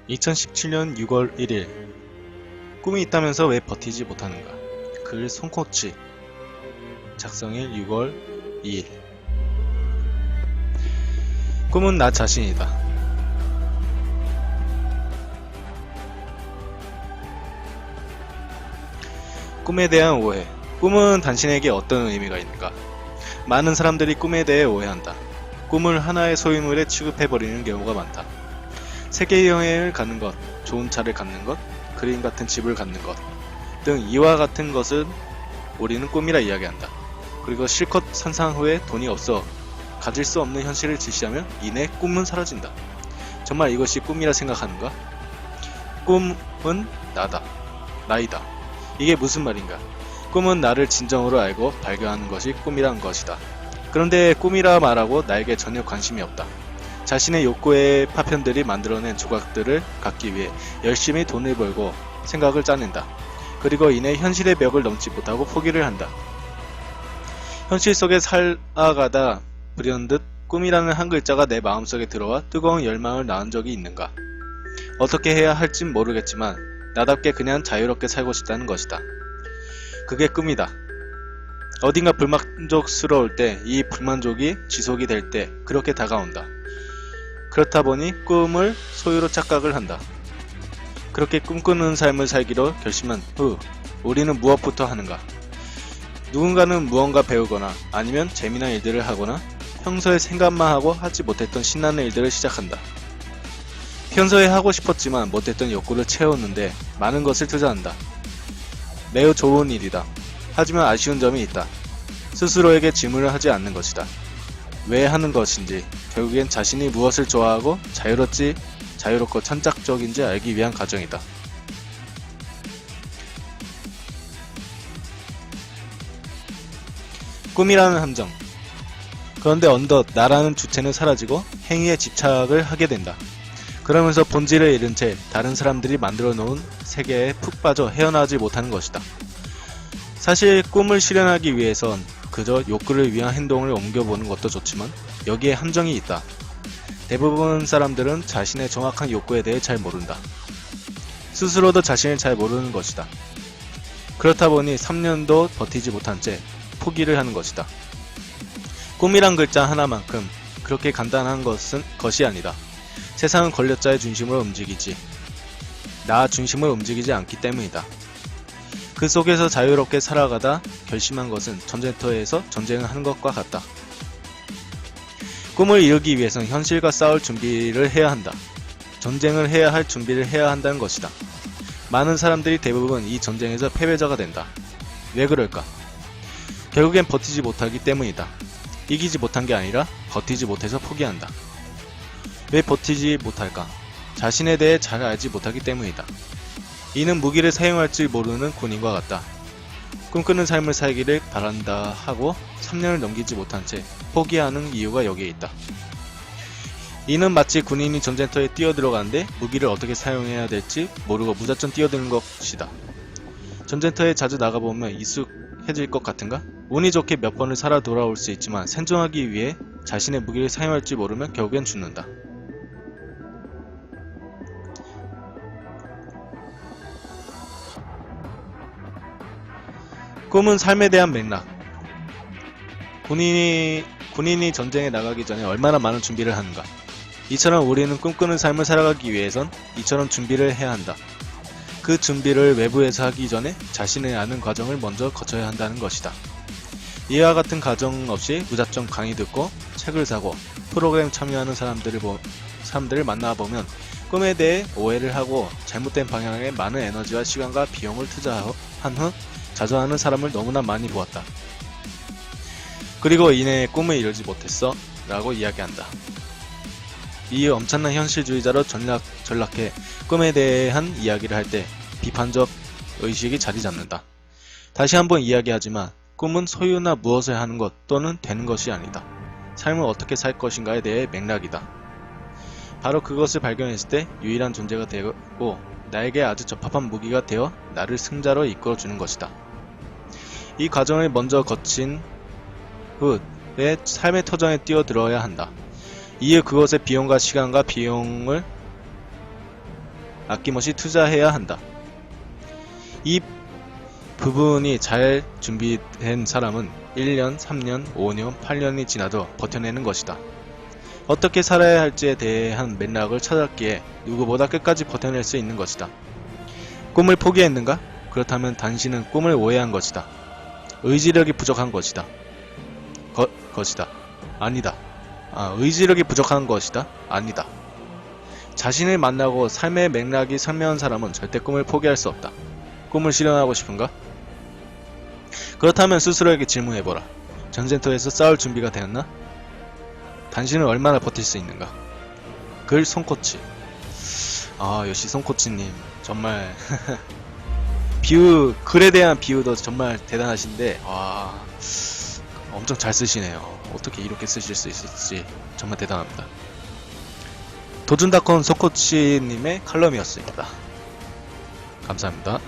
2017년 6월 1일 꿈이 있다면서 왜 버티지 못하는가. 글 손코치 작성일 6월 2일. 꿈은 나 자신이다. 꿈에 대한 오해. 꿈은 당신에게 어떤 의미가 있는가? 많은 사람들이 꿈에 대해 오해한다. 꿈을 하나의 소유물에 취급해버리는 경우가 많다. 세계여행을 가는 것, 좋은 차를 갖는 것, 그림 같은 집을 갖는 것 등 이와 같은 것은 우리는 꿈이라 이야기한다. 그리고 실컷 산상 후에 돈이 없어 가질 수 없는 현실을 직시하면 이내 꿈은 사라진다. 정말 이것이 꿈이라 생각하는가? 꿈은 나다. 나이다. 이게 무슨 말인가? 꿈은 나를 진정으로 알고 발견하는 것이 꿈이란 것이다. 그런데 꿈이라 말하고 나에게 전혀 관심이 없다. 자신의 욕구의 파편들이 만들어낸 조각들을 갖기 위해 열심히 돈을 벌고 생각을 짜낸다. 그리고 이내 현실의 벽을 넘지 못하고 포기를 한다. 현실 속에 살아가다 불현듯 꿈이라는 한 글자가 내 마음속에 들어와 뜨거운 열망을 낳은 적이 있는가? 어떻게 해야 할진 모르겠지만 나답게 그냥 자유롭게 살고 싶다는 것이다. 그게 꿈이다. 어딘가 불만족스러울 때, 이 불만족이 지속이 될 때 그렇게 다가온다. 그렇다 보니 꿈을 소유로 착각을 한다. 그렇게 꿈꾸는 삶을 살기로 결심한 후 우리는 무엇부터 하는가? 누군가는 무언가 배우거나 아니면 재미난 일들을 하거나 평소에 생각만 하고 하지 못했던 신나는 일들을 시작한다. 평소에 하고 싶었지만 못했던 욕구를 채우는데 많은 것을 투자한다. 매우 좋은 일이다. 하지만 아쉬운 점이 있다. 스스로에게 질문을 하지 않는 것이다. 왜 하는 것인지, 결국엔 자신이 무엇을 좋아하고 자유롭고 천작적인지 알기 위한 과정이다. 꿈이라는 함정. 그런데 언덧 나라는 주체는 사라지고 행위에 집착을 하게 된다. 그러면서 본질을 잃은 채 다른 사람들이 만들어 놓은 세계에 푹 빠져 헤어나오지 못하는 것이다. 사실 꿈을 실현하기 위해선 그저 욕구를 위한 행동을 옮겨보는 것도 좋지만 여기에 함정이 있다. 대부분 사람들은 자신의 정확한 욕구에 대해 잘 모른다. 스스로도 자신을 잘 모르는 것이다. 그렇다 보니 3년도 버티지 못한 채 포기를 하는 것이다. 꿈이란 글자 하나만큼 그렇게 간단한 것이 아니다. 세상은 권력자의 중심으로 움직이지 나 중심으로 움직이지 않기 때문이다. 그 속에서 자유롭게 살아가다 결심한 것은 전쟁터에서 전쟁을 하는 것과 같다. 꿈을 이루기 위해선 현실과 싸울 준비를 해야 한다. 전쟁을 해야 할 준비를 해야 한다는 것이다. 많은 사람들이 대부분 이 전쟁에서 패배자가 된다. 왜 그럴까? 결국엔 버티지 못하기 때문이다. 이기지 못한 게 아니라 버티지 못해서 포기한다. 왜 버티지 못할까? 자신에 대해 잘 알지 못하기 때문이다. 이는 무기를 사용할 줄 모르는 군인과 같다. 꿈꾸는 삶을 살기를 바란다 하고 3년을 넘기지 못한 채 포기하는 이유가 여기에 있다. 이는 마치 군인이 전쟁터에 뛰어들어가는데 무기를 어떻게 사용해야 될지 모르고 무작정 뛰어드는 것이다. 전쟁터에 자주 나가보면 익숙해질 것 같은가? 운이 좋게 몇 번을 살아 돌아올 수 있지만 생존하기 위해 자신의 무기를 사용할 줄 모르면 결국엔 죽는다. 꿈은 삶에 대한 맥락. 군인이 전쟁에 나가기 전에 얼마나 많은 준비를 하는가. 이처럼 우리는 꿈꾸는 삶을 살아가기 위해선 이처럼 준비를 해야 한다. 그 준비를 외부에서 하기 전에 자신의 아는 과정을 먼저 거쳐야 한다는 것이다. 이와 같은 과정 없이 무작정 강의 듣고 책을 사고 프로그램 참여하는 사람들을 만나보면 꿈에 대해 오해를 하고 잘못된 방향에 많은 에너지와 시간과 비용을 투자한 후 좌절하는 사람을 너무나 많이 보았다. 그리고 이내 꿈을 이루지 못했어 라고 이야기한다. 이 엄청난 현실주의자로 전락해 꿈에 대한 이야기를 할 때 비판적 의식이 자리 잡는다. 다시 한번 이야기하지만 꿈은 소유나 무엇을 하는 것 또는 되는 것이 아니다. 삶을 어떻게 살 것인가에 대해 맥락이다. 바로 그것을 발견했을 때 유일한 존재가 되고 나에게 아주 적합한 무기가 되어 나를 승자로 이끌어주는 것이다. 이 과정을 먼저 거친 후 내 삶의 터전에 뛰어들어야 한다. 이에 그것의 비용과 시간과 비용을 아낌없이 투자해야 한다. 이 부분이 잘 준비된 사람은 1년, 3년, 5년, 8년이 지나도 버텨내는 것이다. 어떻게 살아야 할지에 대한 맥락을 찾았기에 누구보다 끝까지 버텨낼 수 있는 것이다. 꿈을 포기했는가? 그렇다면 당신은 꿈을 오해한 것이다. 의지력이 부족한 것이다. 것이다. 아니다. 의지력이 부족한 것이다. 아니다. 자신을 만나고 삶의 맥락이 선명한 사람은 절대 꿈을 포기할 수 없다. 꿈을 실현하고 싶은가? 그렇다면 스스로에게 질문해보라. 전쟁터에서 싸울 준비가 되었나? 당신은 얼마나 버틸 수 있는가? 글 손코치. 역시 손코치님 정말 글에 대한 비유도 정말 대단하신데 엄청 잘 쓰시네요. 어떻게 이렇게 쓰실 수 있을지 정말 대단합니다. 도준닷컴 손코치님의 칼럼이었습니다. 감사합니다.